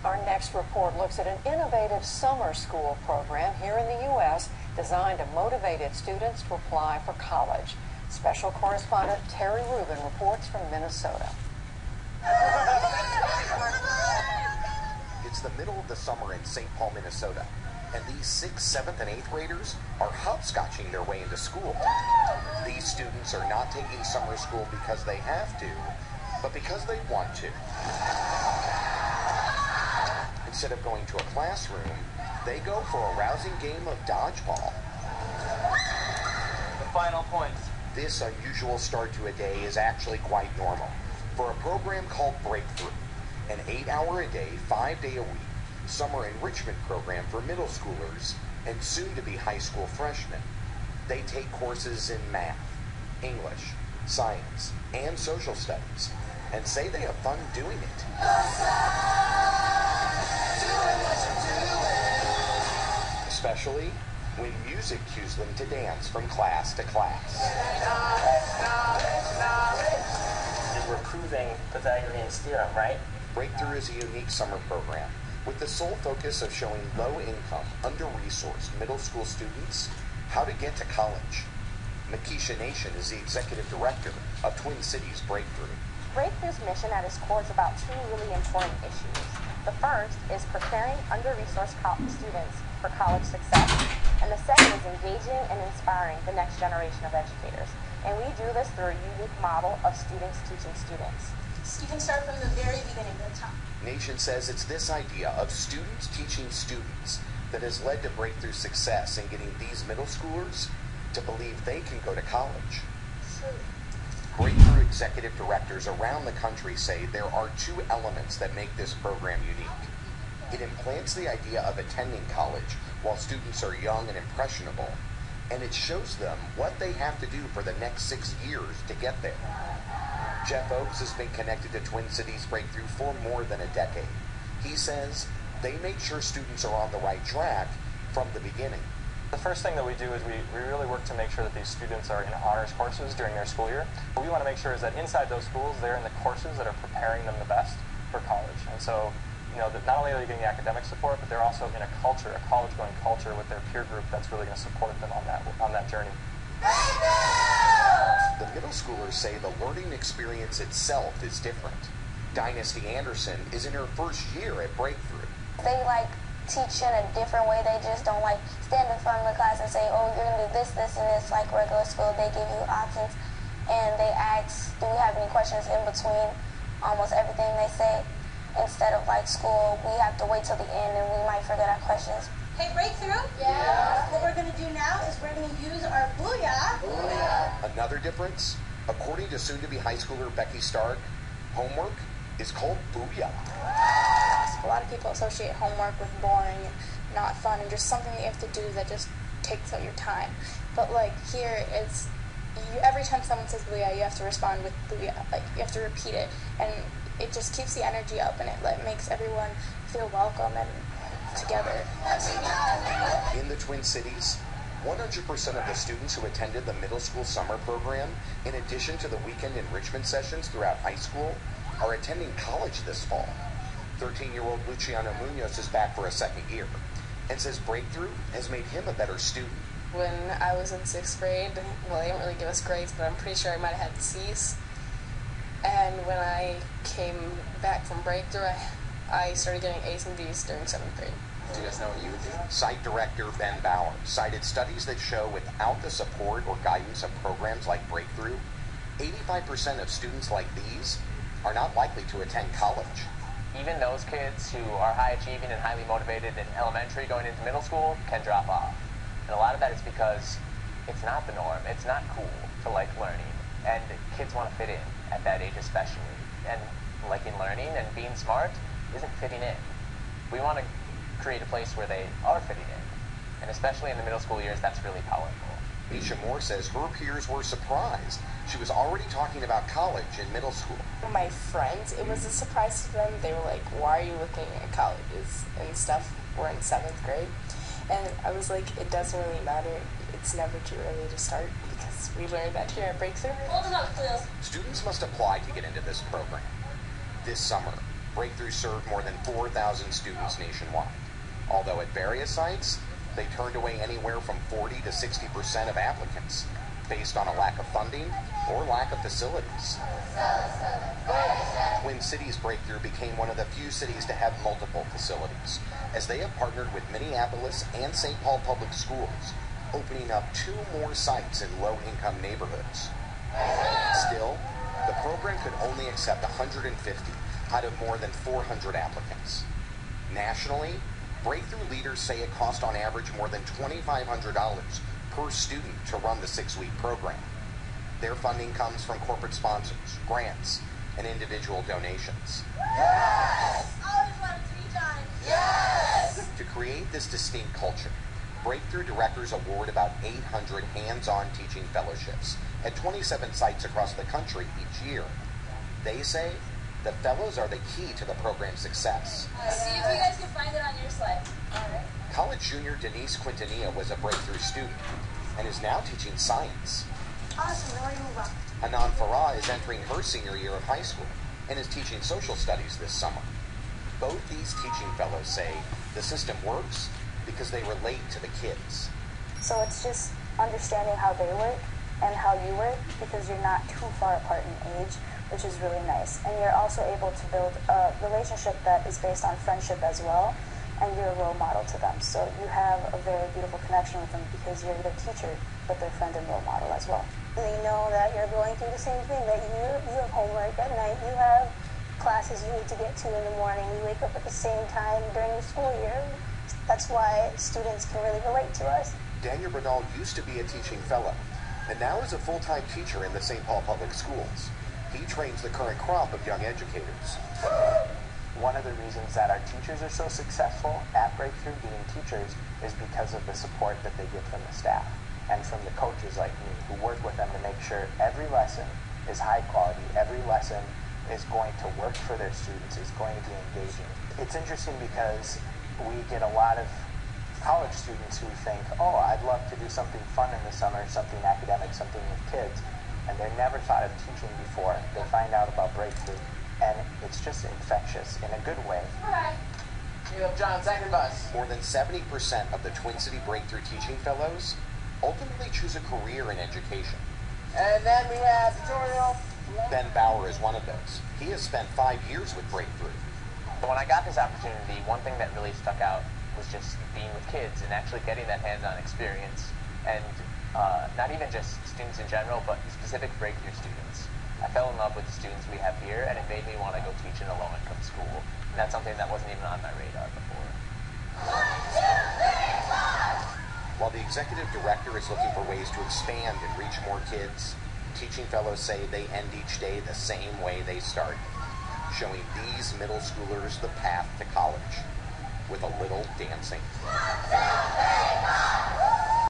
Our next report looks at an innovative summer school program here in the U.S. designed to motivate its students to apply for college. Special correspondent Terry Rubin reports from Minnesota. It's the middle of the summer in St. Paul, Minnesota, and these 6th, 7th, and 8th graders are hopscotching their way into school. These students are not taking summer school because they have to, but because they want to. Instead of going to a classroom, they go for a rousing game of dodgeball. The final points. This unusual start to a day is actually quite normal for a program called Breakthrough, an 8-hour-a-day, 5-day-a-week summer enrichment program for middle schoolers and soon-to-be high school freshmen. They take courses in math, English, science, and social studies, and say they have fun doing it. Especially when music cues them to dance from class to class. We're proving Pythagorean's theorem, right? Breakthrough is a unique summer program with the sole focus of showing low-income, under-resourced middle school students how to get to college. Makisha Nation is the executive director of Twin Cities Breakthrough. Breakthrough's mission at its core is about two really important issues. The first is preparing under-resourced students for college success, and the second is engaging and inspiring the next generation of educators. And we do this through a unique model of students teaching students. You can start from the very beginning to the top. Nation says it's this idea of students teaching students that has led to Breakthrough success in getting these middle schoolers to believe they can go to college. Breakthrough executive directors around the country say there are two elements that make this program unique. It implants the idea of attending college while students are young and impressionable, and it shows them what they have to do for the next 6 years to get there. Jeff Oakes has been connected to Twin Cities Breakthrough for more than a decade. He says they make sure students are on the right track from the beginning. The first thing that we do is we really work to make sure that these students are in honors courses during their school year. What we want to make sure is that inside those schools, they're in the courses that are preparing them the best for college. And so, that not only are they getting the academic support, but they're also in a college-going culture with their peer group that's really going to support them on that journey. The middle schoolers say the learning experience itself is different. Dynasty Anderson is in her first year at Breakthrough. They teach in a different way. They just don't stand in front of the class and say, oh, you're going to do this, this, and this like regular school. They give you options and they ask, do we have any questions in between almost everything they say? Instead of school, we have to wait till the end and we might forget our questions. Hey, Breakthrough? Yeah. What we're going to do now is we're going to use our booyah. Booyah. Another difference, according to soon-to-be high schooler Becky Stark, homework is called booyah. A lot of people associate homework with boring and not fun and just something that you have to do that just takes up your time. But here it's every time someone says booyah, you have to respond with booyah. You have to repeat it, and it just keeps the energy up, and it makes everyone feel welcome and together. In the Twin Cities, 100% of the students who attended the middle school summer program, in addition to the weekend enrichment sessions throughout high school, are attending college this fall. 13-year-old Luciano Munoz is back for a second year and says Breakthrough has made him a better student. When I was in 6th grade, well, they didn't really give us grades, but I'm pretty sure I might have had C's. And when I came back from Breakthrough, I started getting A's and B's during 7th grade. Do you guys know what you would do? Site director Ben Bauer cited studies that show without the support or guidance of programs like Breakthrough, 85% of students like these are not likely to attend college. Even those kids who are high achieving and highly motivated in elementary going into middle school can drop off. And a lot of that is because it's not the norm. It's not cool to like learning. And kids want to fit in at that age especially. And liking learning and being smart isn't fitting in. We want to create a place where they are fitting in. And especially in the middle school years, that's really powerful. Misha Moore says her peers were surprised. She was already talking about college in middle school. For my friends, it was a surprise to them. They were like, why are you looking at colleges and stuff? We're in 7th grade. And I was like, it doesn't really matter. It's never too early to start because we learned that here at Breakthrough. Students must apply to get into this program. This summer, Breakthrough served more than 4,000 students nationwide, although at various sites, they turned away anywhere from 40 to 60% of applicants based on a lack of funding or lack of facilities. Twin Cities Breakthrough became one of the few cities to have multiple facilities, as they have partnered with Minneapolis and St. Paul Public Schools, opening up 2 more sites in low-income neighborhoods. Still, the program could only accept 150 out of more than 400 applicants. Nationally, Breakthrough leaders say it cost on average more than $2,500 per student to run the 6-week program. Their funding comes from corporate sponsors, grants, and individual donations. Yes! Always wanted to be done. Yes! To create this distinct culture, Breakthrough directors award about 800 hands-on teaching fellowships at 27 sites across the country each year. They say the fellows are the key to the program's success. See if you guys can find it on your slide. All right. College junior Denise Quintanilla was a Breakthrough student and is now teaching science. Awesome. Now I move on. Hanan Farah is entering her senior year of high school and is teaching social studies this summer. Both these teaching fellows say the system works because they relate to the kids. So it's just understanding how they work and how you work, because you're not too far apart in age, which is really nice. And you're also able to build a relationship that is based on friendship as well, and you're a role model to them. So you have a very beautiful connection with them because you're their teacher, but their friend and role model as well. They know that you're going through the same thing, that you have homework at night, you have classes you need to get to in the morning, you wake up at the same time during the school year. That's why students can really relate to us. Daniel Bernal used to be a teaching fellow, and now is a full-time teacher in the St. Paul Public Schools. He trains the current crop of young educators. One of the reasons that our teachers are so successful at Breakthrough being teachers is because of the support that they get from the staff and from the coaches like me who work with them to make sure every lesson is high quality, every lesson is going to work for their students, is going to be engaging. It's interesting because we get a lot of college students who think, oh, I'd love to do something fun in the summer, something academic, something with kids, and they never thought of teaching before. They find out about Breakthrough, and it's just infectious in a good way. You have John, second bus. More than 70% of the Twin City Breakthrough teaching fellows ultimately choose a career in education. And then we have tutorial. Ben Bauer is one of those. He has spent 5 years with Breakthrough. But when I got this opportunity, one thing that really stuck out was just being with kids and actually getting that hands-on experience. And not even just students in general, but specific Breakthrough students. I fell in love with the students we have here, and it made me want to go teach in a low-income school. And that's something that wasn't even on my radar before. 1, 2, 3, 4. While the executive director is looking for ways to expand and reach more kids, teaching fellows say they end each day the same way they started, showing these middle schoolers the path to college with a little dancing. 1, 2, 3, 4.